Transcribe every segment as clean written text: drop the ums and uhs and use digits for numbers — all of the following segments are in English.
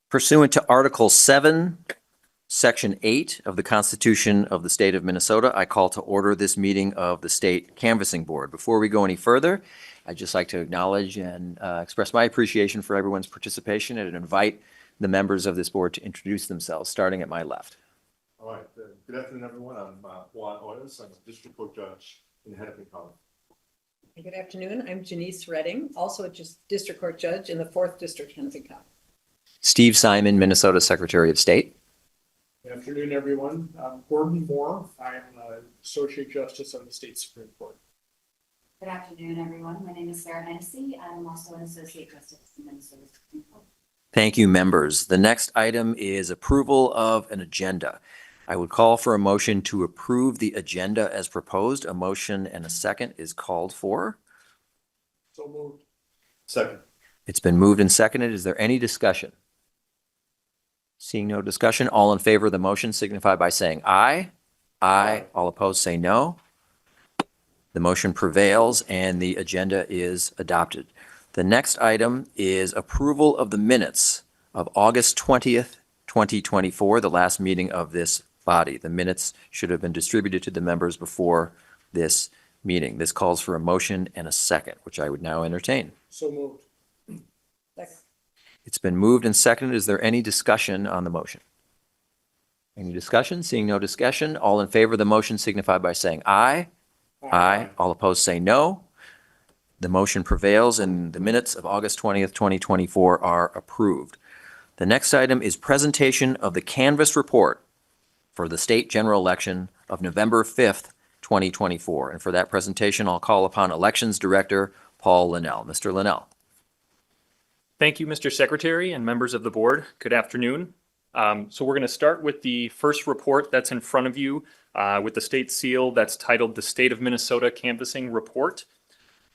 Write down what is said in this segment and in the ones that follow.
Pursuant to Article 7, Section 8 of the Constitution of the State of Minnesota, I call to order this meeting of the State Canvassing Board. Before we go any further, I'd just like to acknowledge and express my appreciation for everyone's participation and invite the members of this board to introduce themselves, starting at my left. All right. Good afternoon, everyone. I'm Juan Hoyos. I'm a district court judge in Hennesy County. Good afternoon. I'm Jeannice Redding, also a district court judge in the 4th District, Hennesy County. Steve Simon, Minnesota Secretary of State. Good afternoon, everyone. I'm Gordon Moore. I'm Associate Justice on the State Supreme Court. Good afternoon, everyone. My name is Sarah Hennesy. I'm also an Associate Justice in Minnesota Supreme Court. Thank you, members. The next item is approval of an agenda. I would call for a motion to approve the agenda as proposed. A motion and a second is called for. So moved. Second. It's been moved and seconded. Is there any discussion? Seeing no discussion, all in favor of the motion signify by saying aye. Aye. All opposed say no. The motion prevails and the agenda is adopted. The next item is approval of the minutes of August 20th, 2024, the last meeting of this body. The minutes should have been distributed to the members before this meeting. This calls for a motion and a second, which I would now entertain. So moved. Second. It's been moved and seconded. Is there any discussion on the motion? Any discussion? Seeing no discussion, all in favor of the motion signify by saying aye. Aye. All opposed say no. The motion prevails and the minutes of August 20th, 2024 are approved. The next item is presentation of the canvass report for the state general election of November 5th, 2024. And for that presentation, I'll call upon Elections Director Paul Linnell. Mr. Linnell. Thank you, Mr. Secretary and members of the board. Good afternoon. So we're going to start with the first report that's in front of you with the state seal that's titled the State of Minnesota Canvassing Report.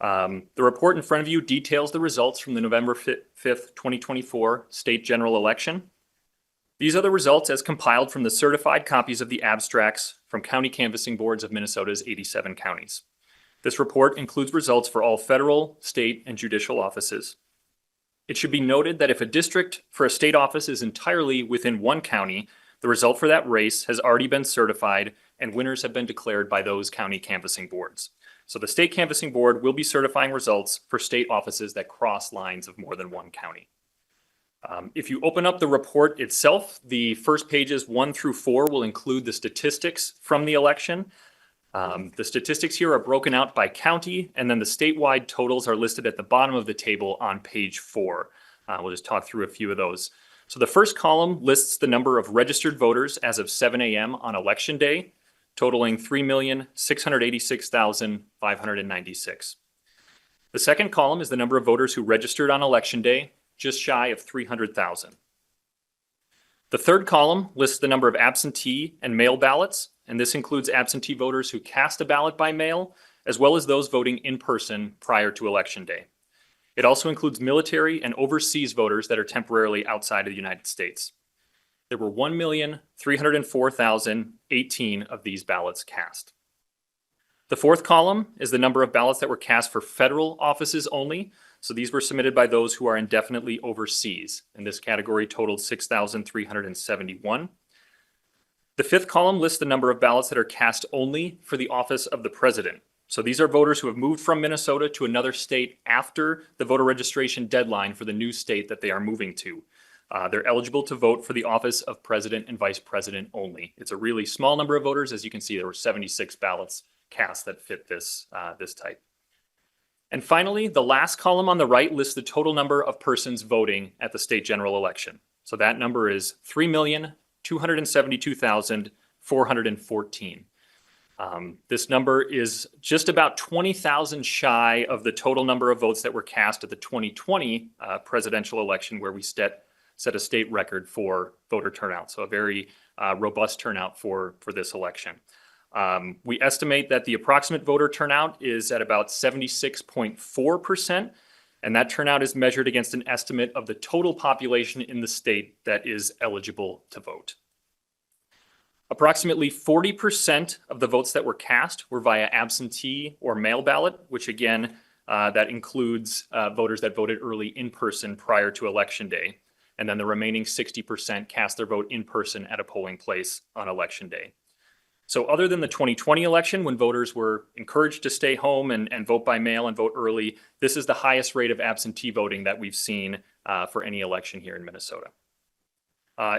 The report in front of you details the results from the November 5th, 2024 state general election. These are the results as compiled from the certified copies of the abstracts from county canvassing boards of Minnesota's 87 counties. This report includes results for all federal, state, and judicial offices. It should be noted that if a district for a state office is entirely within one county, the result for that race has already been certified and winners have been declared by those county canvassing boards. So the state canvassing board will be certifying results for state offices that cross lines of more than one county. If you open up the report itself, the first pages 1 through 4 will include the statistics from the election. The statistics here are broken out by county, and then the statewide totals are listed at the bottom of the table on page 4. We'll just talk through a few of those. So the first column lists the number of registered voters as of 7 a.m. on election day, totaling 3,686,596. The second column is the number of voters who registered on election day, just shy of 300,000. The third column lists the number of absentee and mail ballots, and this includes absentee voters who cast a ballot by mail, as well as those voting in person prior to election day. It also includes military and overseas voters that are temporarily outside of the United States. There were 1,304,018 of these ballots cast. The fourth column is the number of ballots that were cast for federal offices only. So these were submitted by those who are indefinitely overseas. And this category totaled 6,371. The fifth column lists the number of ballots that are cast only for the office of the president. So these are voters who have moved from Minnesota to another state after the voter registration deadline for the new state that they are moving to. They're eligible to vote for the office of president and vice president only. It's a really small number of voters. As you can see, there were 76 ballots cast that fit this type. And finally, the last column on the right lists the total number of persons voting at the state general election. So that number is 3,272,414. This number is just about 20,000 shy of the total number of votes that were cast at the 2020 presidential election, where we set a state record for voter turnout. So a very robust turnout for this election. We estimate that the approximate voter turnout is at about 76.4%, and that turnout is measured against an estimate of the total population in the state that is eligible to vote. Approximately 40% of the votes that were cast were via absentee or mail ballot, which again, that includes voters that voted early in person prior to election day. and then the remaining 60% cast their vote in person at a polling place on election day. So other than the 2020 election, when voters were encouraged to stay home and vote by mail and vote early, this is the highest rate of absentee voting that we've seen for any election here in Minnesota.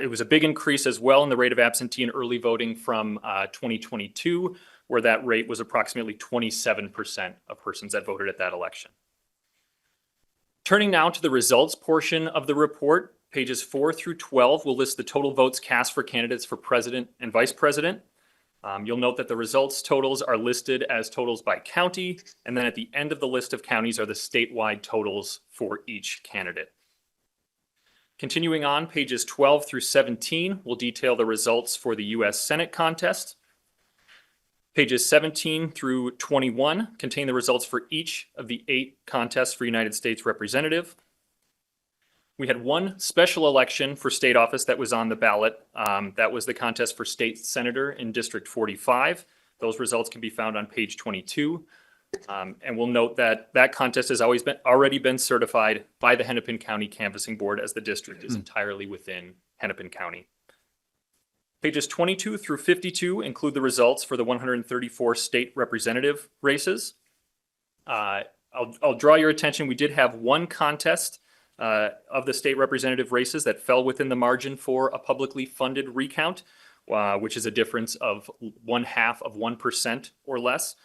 It was a big increase as well in the rate of absentee and early voting from 2022, where that rate was approximately 27% of persons that voted at that election. Turning now to the results portion of the report, pages 4 through 12 will list the total votes cast for candidates for president and vice president. You'll note that the results totals are listed as totals by county, and then at the end of the list of counties are the statewide totals for each candidate. Continuing on, pages 12 through 17 will detail the results for the U.S. Senate contest. Pages 17 through 21 contain the results for each of the 8 contests for United States Representative. We had one special election for state office that was on the ballot. That was the contest for state senator in District 45. Those results can be found on page 22. And we'll note that that contest has already been certified by the Hennepin County Canvassing Board, as the district is entirely within Hennepin County. Pages 22 through 52 include the results for the 134 state representative races. I'll draw your attention. We did have one contest of the state representative races that fell within the margin for a publicly funded recount, which is a difference of 0.5% or less.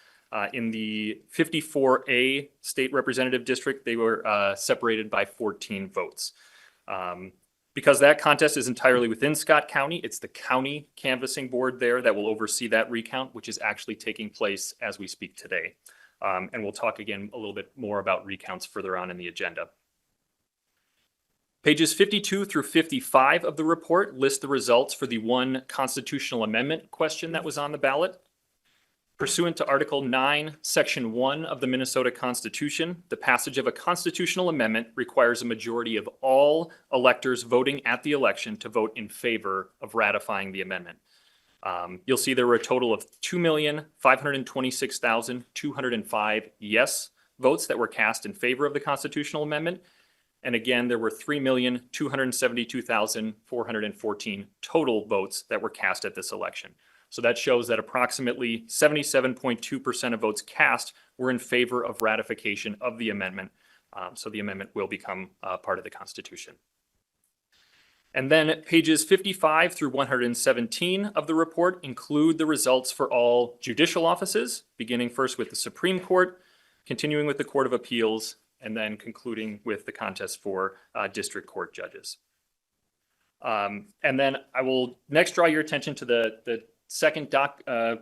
In the 54A state representative district, they were separated by 14 votes. Because that contest is entirely within Scott County, it's the county canvassing board there that will oversee that recount, which is actually taking place as we speak today. And we'll talk again a little bit more about recounts further on in the agenda. Pages 52 through 55 of the report list the results for the one constitutional amendment question that was on the ballot. Pursuant to Article 9, Section 1 of the Minnesota Constitution, the passage of a constitutional amendment requires a majority of all electors voting at the election to vote in favor of ratifying the amendment. You'll see there were a total of 2,526,205 yes votes that were cast in favor of the constitutional amendment. And again, there were 3,272,414 total votes that were cast at this election. So that shows that approximately 77.2% of votes cast were in favor of ratification of the amendment. So the amendment will become part of the Constitution. And then pages 55 through 117 of the report include the results for all judicial offices, beginning first with the Supreme Court, continuing with the Court of Appeals, and then concluding with the contest for district court judges. And then I will next draw your attention to the second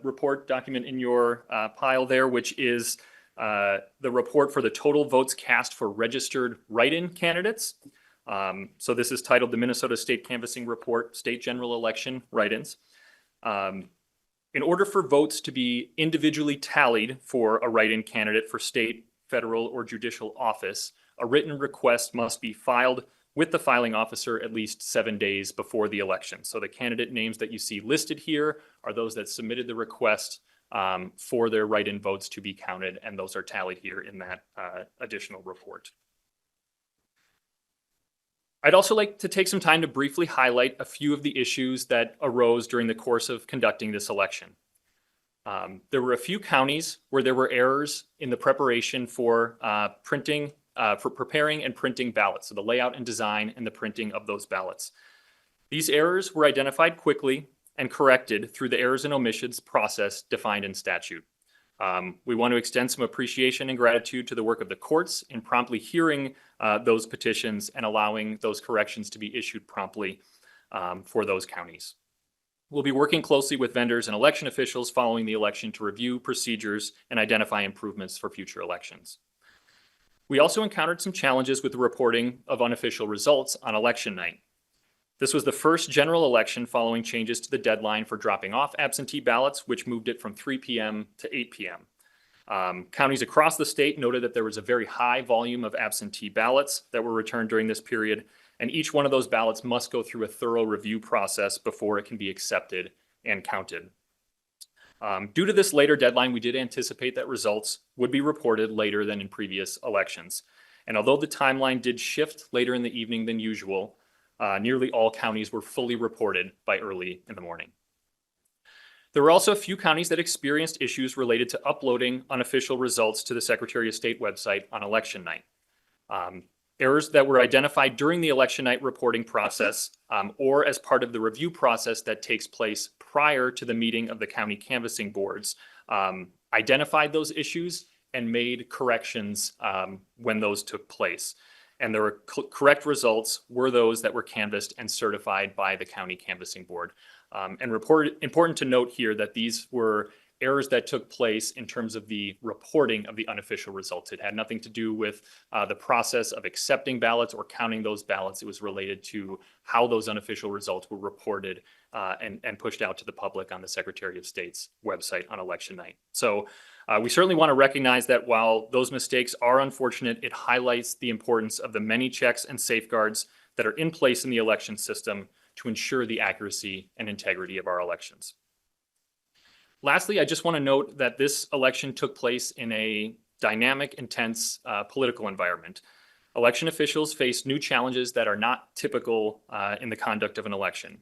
report document in your pile there, which is the report for the total votes cast for registered write-in candidates. So this is titled the Minnesota State Canvassing Report, State General Election Write-ins. In order for votes to be individually tallied for a write-in candidate for state, federal, or judicial office, a written request must be filed with the filing officer at least 7 days before the election. So the candidate names that you see listed here are those that submitted the request for their write-in votes to be counted, and those are tallied here in that additional report. I'd also like to take some time to briefly highlight a few of the issues that arose during the course of conducting this election. There were a few counties where there were errors in the preparation for preparing and printing ballots, so the layout and design and the printing of those ballots. These errors were identified quickly and corrected through the errors and omissions process defined in statute. We want to extend some appreciation and gratitude to the work of the courts in promptly hearing those petitions and allowing those corrections to be issued promptly for those counties. We'll be working closely with vendors and election officials following the election to review procedures and identify improvements for future elections. We also encountered some challenges with the reporting of unofficial results on election night. This was the first general election following changes to the deadline for dropping off absentee ballots, which moved it from 3 p.m. to 8 p.m. Counties across the state noted that there was a very high volume of absentee ballots that were returned during this period, and each one of those ballots must go through a thorough review process before it can be accepted and counted. Due to this later deadline, we did anticipate that results would be reported later than in previous elections. And although the timeline did shift later in the evening than usual, nearly all counties were fully reported by early in the morning. There were also a few counties that experienced issues related to uploading unofficial results to the Secretary of State website on election night. Errors that were identified during the election night reporting process or as part of the review process that takes place prior to the meeting of the county canvassing boards identified those issues and made corrections when those took place. And the correct results were those that were canvassed and certified by the county canvassing board. Important to note here that these were errors that took place in terms of the reporting of the unofficial results. It had nothing to do with the process of accepting ballots or counting those ballots. It was related to how those unofficial results were reported and pushed out to the public on the Secretary of State's website on election night. So we certainly want to recognize that while those mistakes are unfortunate, it highlights the importance of the many checks and safeguards that are in place in the election system to ensure the accuracy and integrity of our elections. Lastly, I just want to note that this election took place in a dynamic, intense political environment. Election officials faced new challenges that are not typical in the conduct of an election.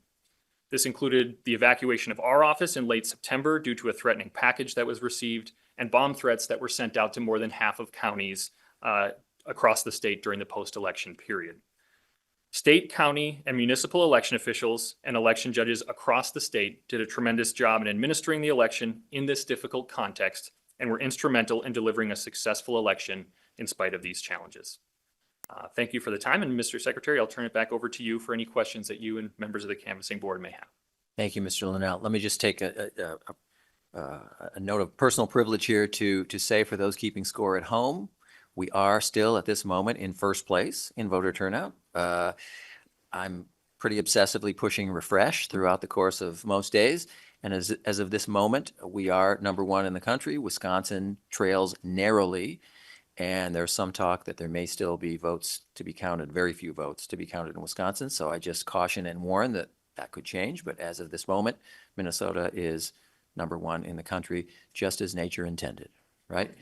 This included the evacuation of our office in late September due to a threatening package that was received and bomb threats that were sent out to more than half of counties across the state during the post-election period. State, county, and municipal election officials and election judges across the state did a tremendous job in administering the election in this difficult context and were instrumental in delivering a successful election in spite of these challenges. Thank you for the time, and Mr. Secretary, I'll turn it back over to you for any questions that you and members of the canvassing board may have. Thank you, Mr. Linnell. Let me just take a note of personal privilege here to say for those keeping score at home, we are still at this moment in first place in voter turnout. I'm pretty obsessively pushing refresh throughout the course of most days. And as of this moment, we are number one in the country. Wisconsin trails narrowly. And there's some talk that there may still be votes to be counted, very few votes to be counted in Wisconsin. So I just caution and warn that that could change. But as of this moment, Minnesota is number one in the country, just as nature intended, right?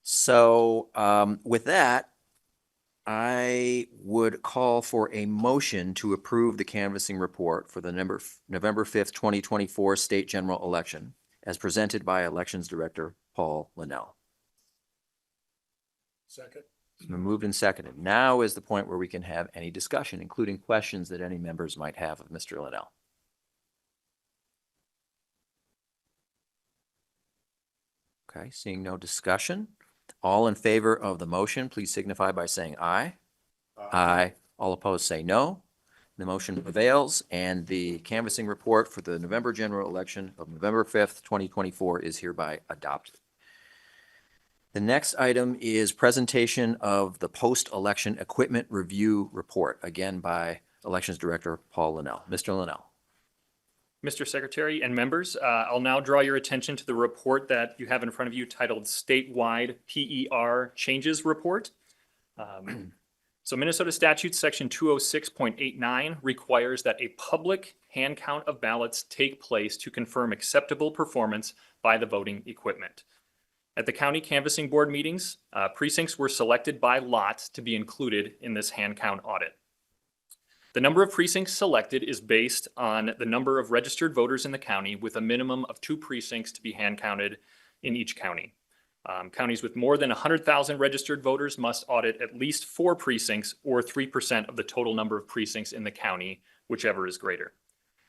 So with that, I would call for a motion to approve the canvassing report for the November 5th, 2024 state general election as presented by Elections Director Paul Linnell. Second. It's been moved and seconded. Now is the point where we can have any discussion, including questions that any members might have of Mr. Linnell. Okay, seeing no discussion. All in favor of the motion, please signify by saying aye. Aye. All opposed say no. The motion prevails, and the canvassing report for the November general election of November 5th, 2024 is hereby adopted. The next item is presentation of the post-election equipment review report, again by Elections Director Paul Linnell. Mr. Linnell. Mr. Secretary and members, I'll now draw your attention to the report that you have in front of you titled Statewide PER Changes Report. So Minnesota Statute Section 206.89 requires that a public hand count of ballots take place to confirm acceptable performance by the voting equipment. At the county canvassing board meetings, precincts were selected by lot to be included in this hand count audit. The number of precincts selected is based on the number of registered voters in the county, with a minimum of 2 precincts to be hand counted in each county. Counties with more than 100,000 registered voters must audit at least 4 precincts or 3% of the total number of precincts in the county, whichever is greater.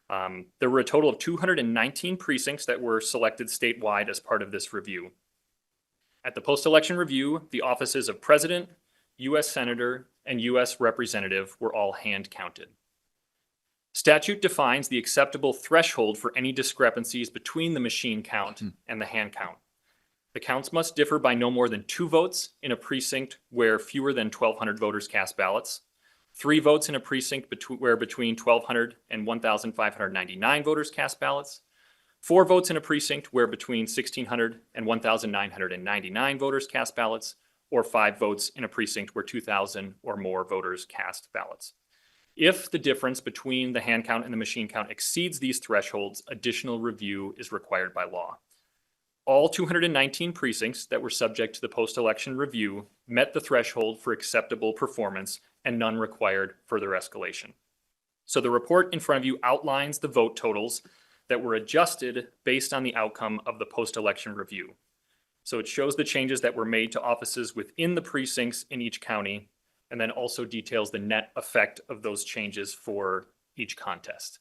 There were a total of 219 precincts that were selected statewide as part of this review. At the post-election review, the offices of President, U.S. Senator, and U.S. Representative were all hand counted. Statute defines the acceptable threshold for any discrepancies between the machine count and the hand count. The counts must differ by no more than 2 votes in a precinct where fewer than 1,200 voters cast ballots, 3 votes in a precinct where between 1,200 and 1,599 voters cast ballots, 4 votes in a precinct where between 1,600 and 1,999 voters cast ballots, or 5 votes in a precinct where 2,000 or more voters cast ballots. If the difference between the hand count and the machine count exceeds these thresholds, additional review is required by law. All 219 precincts that were subject to the post-election review met the threshold for acceptable performance, and none required further escalation. So the report in front of you outlines the vote totals that were adjusted based on the outcome of the post-election review. So it shows the changes that were made to offices within the precincts in each county, and then also details the net effect of those changes for each contest.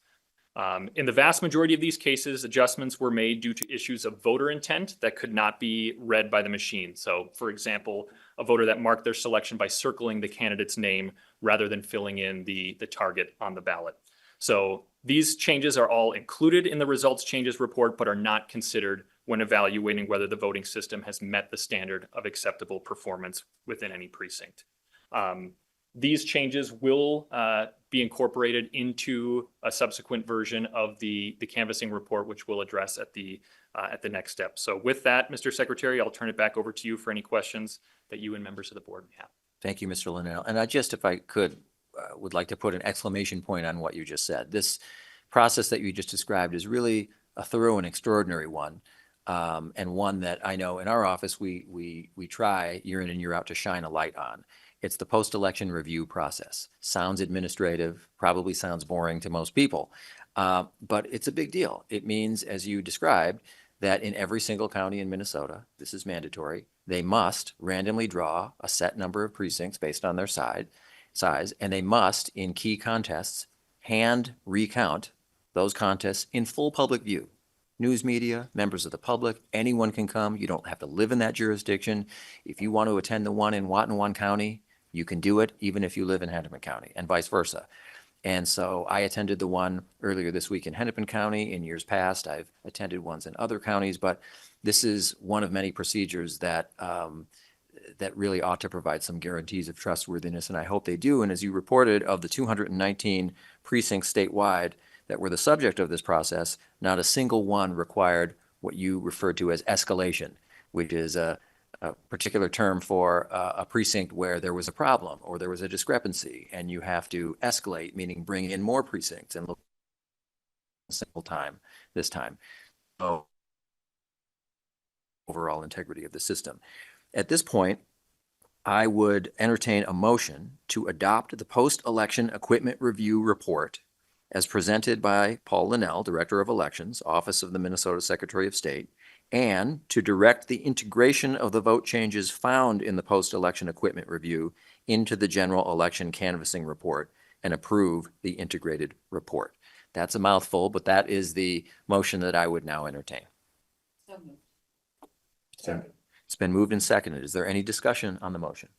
In the vast majority of these cases, adjustments were made due to issues of voter intent that could not be read by the machine. So, for example, a voter that marked their selection by circling the candidate's name rather than filling in the target on the ballot. So these changes are all included in the results changes report, but are not considered when evaluating whether the voting system has met the standard of acceptable performance within any precinct. These changes will be incorporated into a subsequent version of the canvassing report, which we'll address at the next step. So with that, Mr. Secretary, I'll turn it back over to you for any questions that you and members of the board may have. Thank you, Mr. Linnell. And I just, if I could, would like to put an exclamation point on what you just said. This process that you just described is really a thorough and extraordinary one, and one that I know in our office we try year in and year out to shine a light on. It's the post-election review process. Sounds administrative, probably sounds boring to most people, but it's a big deal. It means, as you described, that in every single county in Minnesota, this is mandatory, they must randomly draw a set number of precincts based on their size, and they must, in key contests, hand recount those contests in full public view. News media, members of the public, anyone can come. You don't have to live in that jurisdiction. If you want to attend the one in Watonwan County, you can do it, even if you live in Hennepin County, and vice versa. And so I attended the one earlier this week in Hennepin County. In years past, I've attended ones in other counties, but this is one of many procedures that that really ought to provide some guarantees of trustworthiness, and I hope they do. And as you reported, of the 219 precincts statewide that were the subject of this process, not a single one required what you referred to as escalation, which is a particular term for a precinct where there was a problem or there was a discrepancy, and you have to escalate, meaning bring in more precincts and look at a single time this time. So overall integrity of the system. At this point, I would entertain a motion to adopt the post-election equipment review report as presented by Paul Linnell, Director of Elections, Office of the Minnesota Secretary of State, and to direct the integration of the vote changes found in the post-election equipment review into the general election canvassing report and approve the integrated report. That's a mouthful, but that is the motion that I would now entertain. So moved. Second. It's been moved and seconded. Is there any discussion on the motion?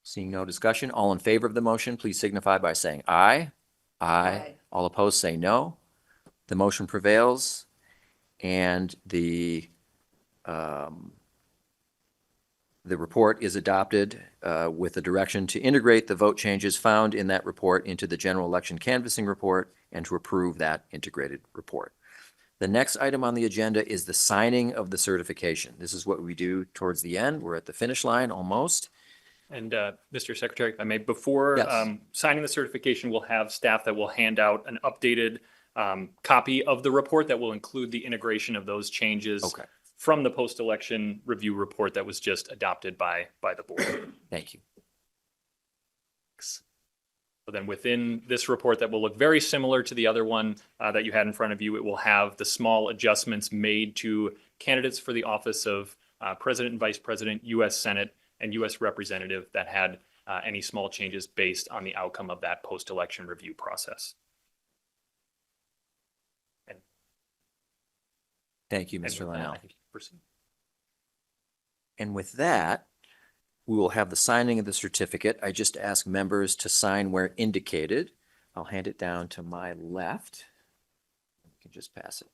Seeing no discussion, all in favor of the motion, please signify by saying aye. Aye. All opposed, say no. The motion prevails, and the report is adopted with the direction to integrate the vote changes found in that report into the general election canvassing report and to approve that integrated report. The next item on the agenda is the signing of the certification. This is what we do towards the end. We're at the finish line almost. And Mr. Secretary, if I may, before Yes. Signing the certification, we'll have staff that will hand out an updated copy of the report that will include the integration of those changes Okay, from the post-election review report that was just adopted by the board. thank you. So then within this report that will look very similar to the other one that you had in front of you, it will have the small adjustments made to candidates for the office of President and Vice President, U.S. Senate, and U.S. Representative that had any small changes based on the outcome of that post-election review process. Thank you, And Mr. with that, Linnell. I think you can proceed. And with that, we will have the signing of the certificate. I just ask members to sign where indicated. I'll hand it down to my left. You can just pass it.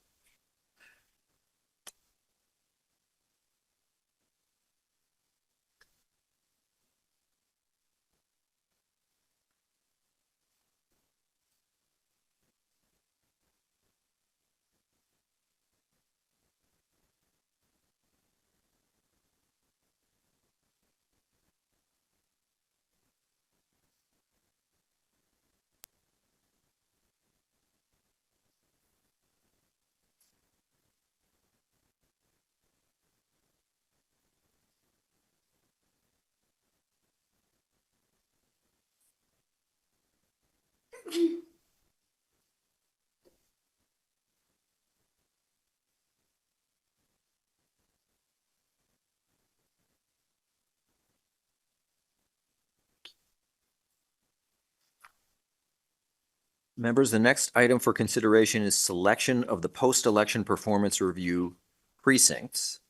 Members, the next item for consideration is selection of the post-election performance review precincts.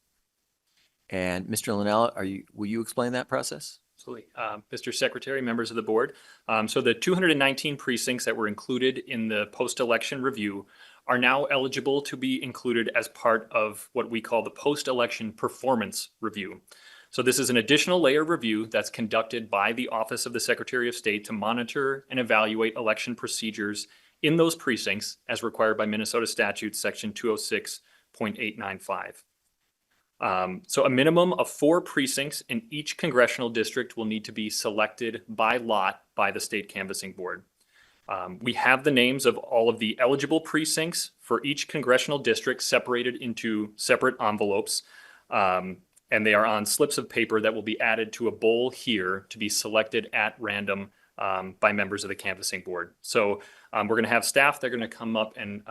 And Mr. Linnell, will you explain that process? Absolutely. Mr. Secretary, members of the board. So the 219 precincts that were included in the post-election review are now eligible to be included as part of what we call the post-election performance review. So this is an additional layer of review that's conducted by the Office of the Secretary of State to monitor and evaluate election procedures in those precincts as required by Minnesota statute section 206.895. So a minimum of 4 precincts in each congressional district will need to be selected by lot by the state canvassing board. We have the names of all of the eligible precincts for each congressional district separated into separate envelopes. And they are on slips of paper that will be added to a bowl here to be selected at random by members of the canvassing board. So we're going to have staff, they're going to come up and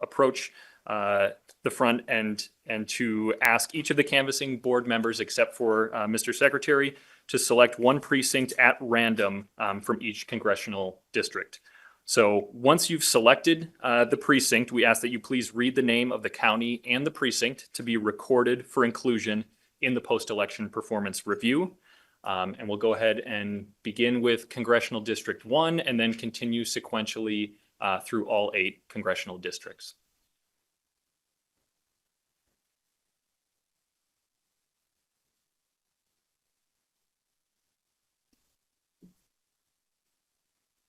approach the front and to ask each of the canvassing board members, except for Mr. Secretary, to select one precinct at random from each congressional district. So once you've selected the precinct, we ask that you please read the name of the county and the precinct to be recorded for inclusion in the post-election performance review. And we'll go ahead and begin with Congressional District 1 and then continue sequentially through all 8 congressional districts.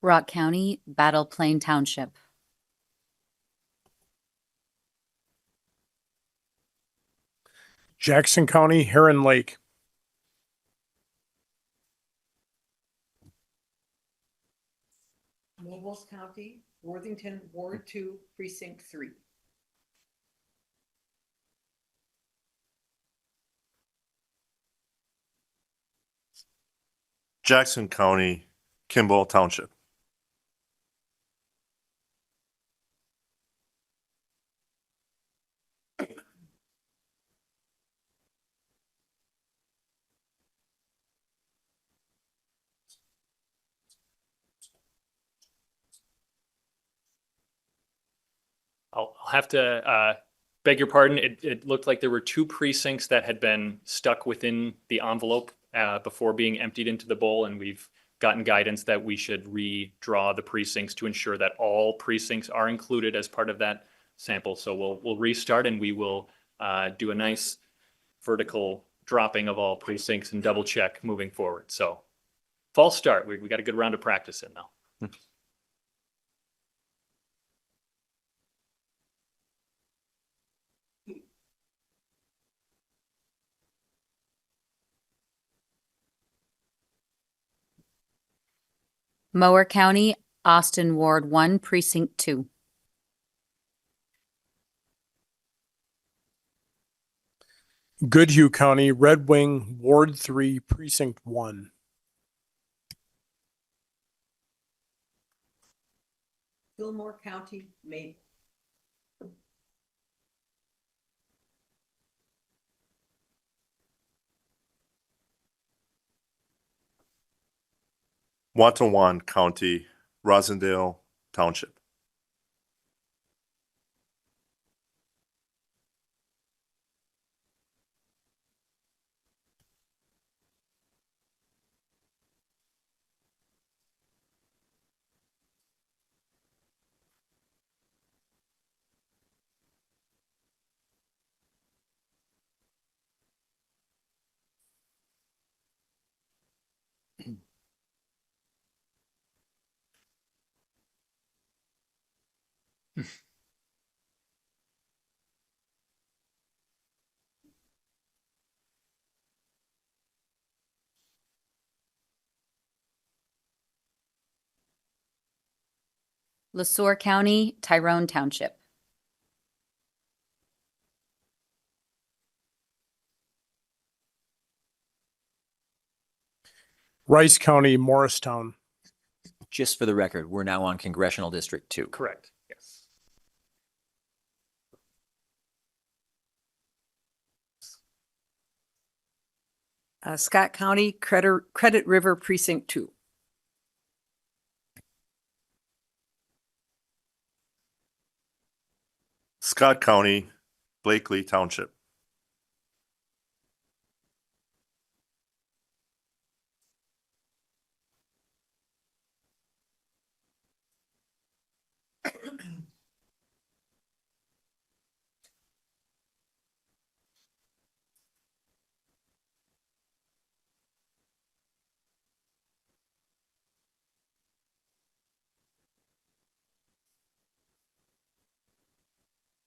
Rock County, Battle Plain Township. Jackson County, Heron Lake. Nobles County, Worthington, Ward 2, Precinct 3. Jackson County, Kimball Township. I'll have to beg your pardon. It looked like there were 2 precincts that had been stuck within the envelope before being emptied into the bowl, and we've gotten guidance that we should redraw the precincts to ensure that all precincts are included as part of that sample. So we'll restart and we will do a nice vertical dropping of all precincts and double check moving forward. So false start. We got a good round of practice in now. Mower County, Austin Ward 1, Precinct 2. Goodhue County, Red Wing, Ward 3, Precinct 1. Fillmore County, Maine. Watonwan County, Rosendale Township. LeSueur County, Tyrone Township. Rice County, Morristown. just for the record, we're now on Congressional District 2. Correct, yes. Scott County, Credit River Precinct 2. Scott County, Blakely Township.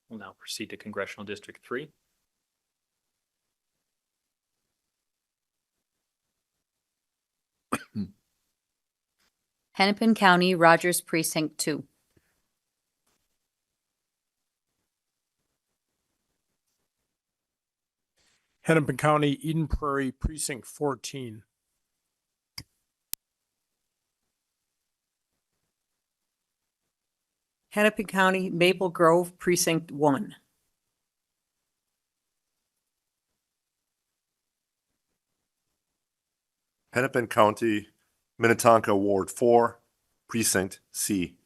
We'll now proceed to Congressional District 3. Hennepin County, Rogers Precinct 2. Hennepin County, Eden Prairie, Precinct 14. Hennepin County, Maple Grove Precinct 1. Hennepin County, Minnetonka Ward 4, Precinct C.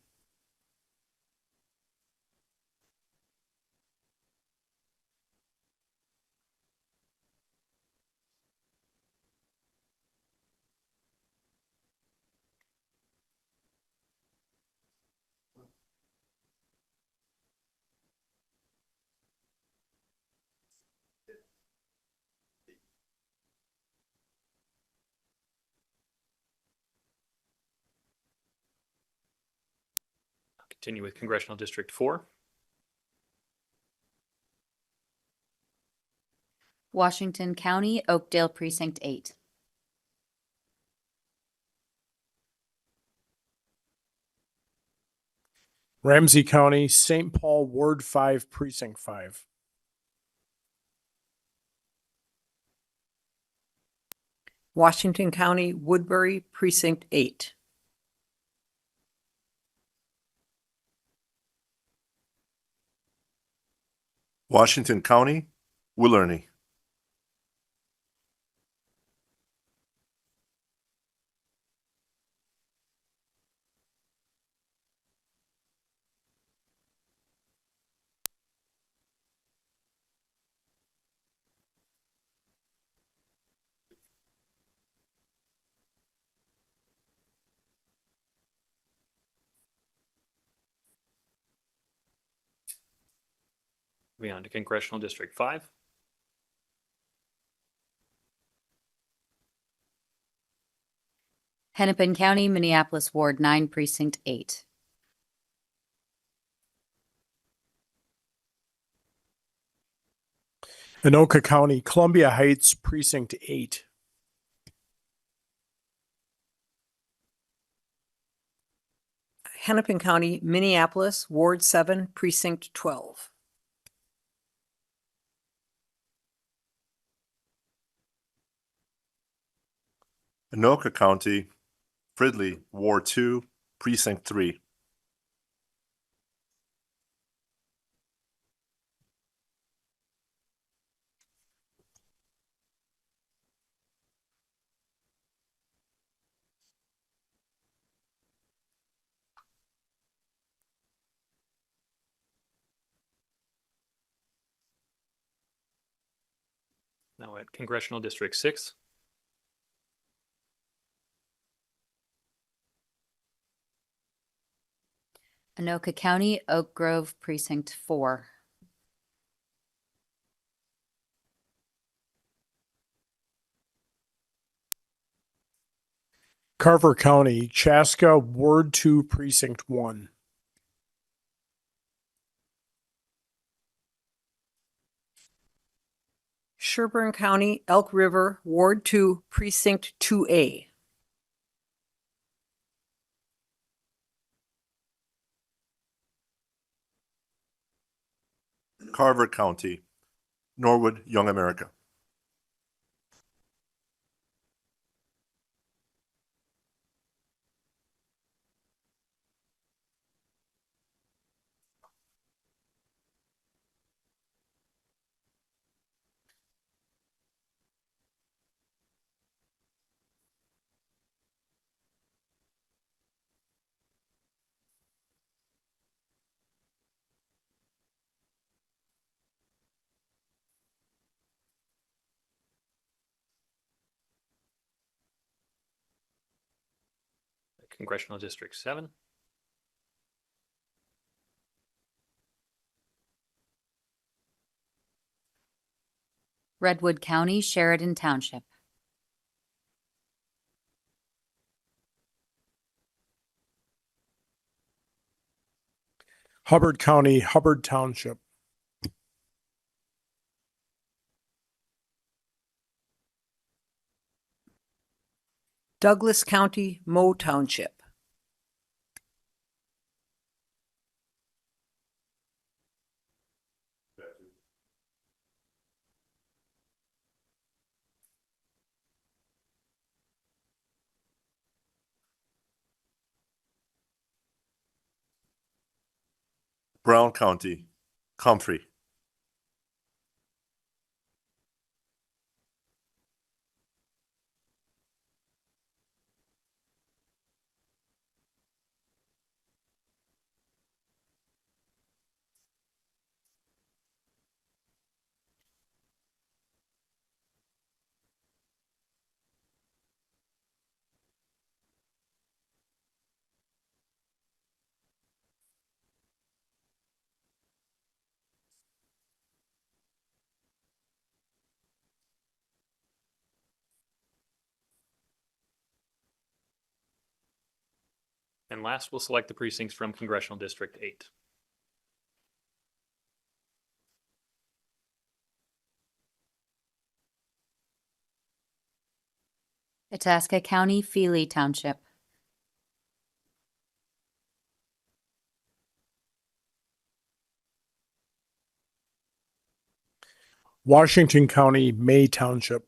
Continue with Congressional District 4. Washington County, Oakdale Precinct 8. Ramsey County, St. Paul, Ward 5, Precinct 5. Washington County, Woodbury Precinct 8. Washington County, Willerny. Moving on to Congressional District 5. Hennepin County, Minneapolis Ward 9, Precinct 8. Anoka County, Columbia Heights, Precinct 8. Hennepin County, Minneapolis, Ward 7, Precinct 12. Anoka County, Fridley, Ward 2, Precinct 3. Now at Congressional District 6. Anoka County, Oak Grove Precinct 4. Carver County, Chaska, Ward 2, Precinct 1. Sherburne County, Elk River, Ward 2, Precinct 2A. Carver County, Norwood, Young America. Congressional District 7. Redwood County, Sheridan Township. Hubbard County, Hubbard Township. Douglas County, Moe Township. Brown County, Comfrey. And last, we'll select the precincts from Congressional District 8. Itasca County, Feely Township. Washington County, May Township.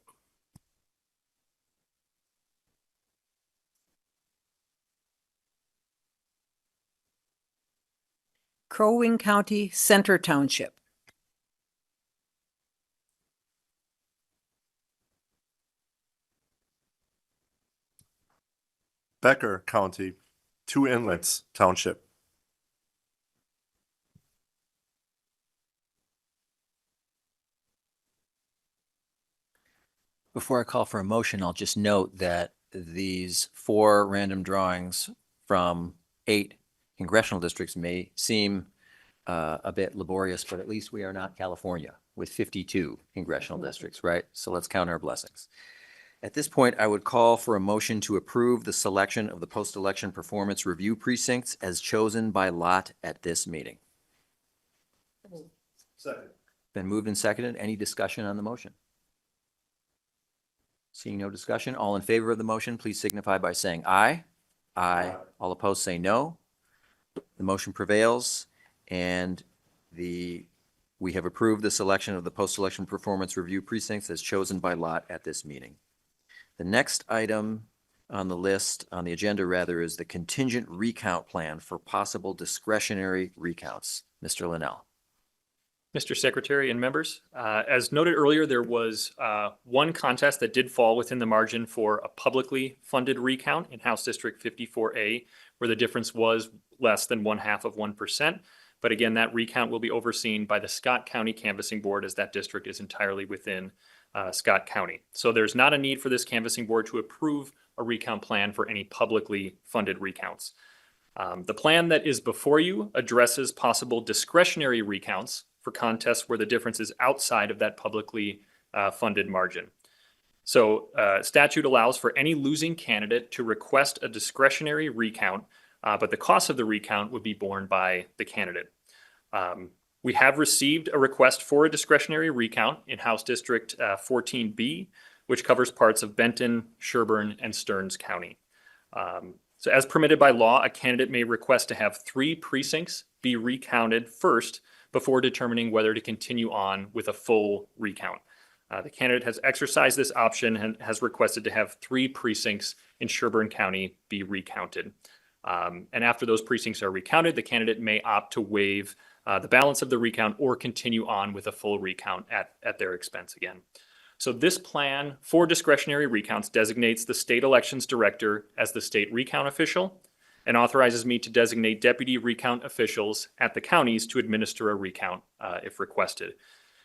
Crow Wing County, Center Township. Becker County, Two Inlets Township. Before I call for a motion, I'll just note that these 4 random drawings from 8 congressional districts may seem a bit laborious, but at least we are not California with 52 congressional districts, right? So let's count our blessings. At this point, I would call for a motion to approve the selection of the post-election performance review precincts as chosen by lot at this meeting. Second. Been moved and seconded. Any discussion on the motion? Seeing no discussion, all in favor of the motion, please signify by saying aye. Aye. All opposed say no. The motion prevails, and we have approved the selection of the post-election performance review precincts as chosen by lot at this meeting. The next item on the list, on the agenda rather, is the contingent recount plan for possible discretionary recounts. Mr. Linnell. Mr. Secretary and members, as noted earlier, there was one contest that did fall within the margin for a publicly funded recount in House District 54A, where the difference was less than 0.5%. But again, that recount will be overseen by the Scott County Canvassing Board, as that district is entirely within Scott County. So there's not a need for this canvassing board to approve a recount plan for any publicly funded recounts. The plan that is before you addresses possible discretionary recounts for contests where the difference is outside of that publicly funded margin. So statute allows for any losing candidate to request a discretionary recount, but the cost of the recount would be borne by the candidate. We have received a request for a discretionary recount in House District 14B, which covers parts of Benton, Sherburne, and Stearns County. So as permitted by law, a candidate may request to have 3 precincts be recounted first before determining whether to continue on with a full recount. The candidate has exercised this option and has requested to have 3 precincts in Sherburne County be recounted. And after those precincts are recounted, the candidate may opt to waive the balance of the recount or continue on with a full recount at their expense again. So this plan for discretionary recounts designates the state elections director as the state recount official and authorizes me to designate deputy recount officials at the counties to administer a recount if requested.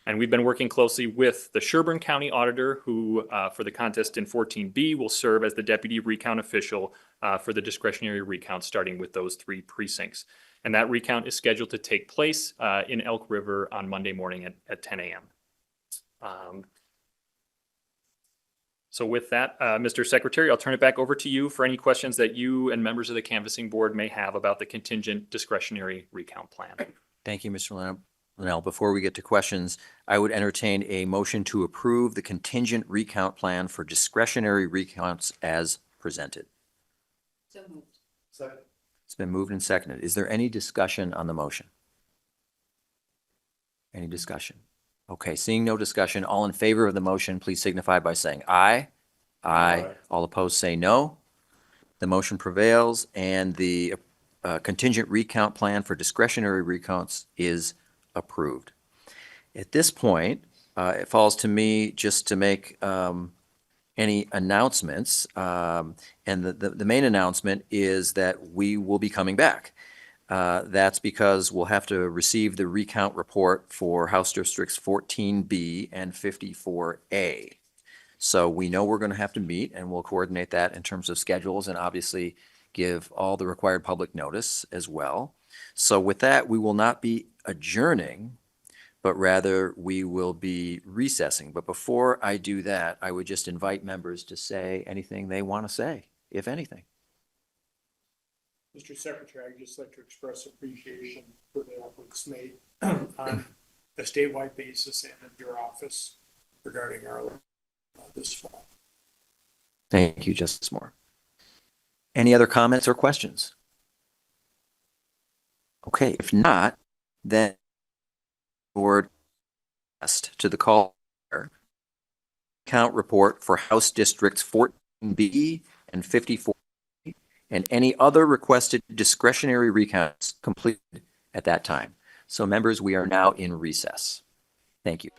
And we've been working closely with the Sherburne County Auditor, who, for the contest in 14B, will serve as the deputy recount official for the discretionary recount, starting with those 3 precincts. And that recount is scheduled to take place in Elk River on Monday morning at 10 a.m. So with that, Mr. Secretary, I'll turn it back over to you for any questions that you and members of the canvassing board may have about the contingent discretionary recount plan. Thank you, Mr. Linnell. Before we get to questions, I would entertain a motion to approve the contingent recount plan for discretionary recounts as presented. So moved. Second. It's been moved and seconded. Is there any discussion on the motion? Any discussion? Okay, seeing no discussion, all in favor of the motion, please signify by saying aye. Aye. All opposed, say no. The motion prevails, and the contingent recount plan for discretionary recounts is approved. At this point, it falls to me just to make any announcements. And the main announcement is that we will be coming back. That's because we'll have to receive the recount report for House Districts 14B and 54A. So we know we're going to have to meet, and we'll coordinate that in terms of schedules and obviously give all the required public notice as well. So with that, we will not be adjourning, but rather we will be recessing. But before I do that, I would just invite members to say anything they want to say, if anything. Mr. Secretary, I'd just like to express appreciation for the efforts made on a statewide basis and in your office regarding our this fall. Thank you, Justice Moore. Any other comments or questions? Okay, if not, then board to the call count report for House Districts 14B and 54 and any other requested discretionary recounts completed at that time. So members, we are now in recess. Thank you.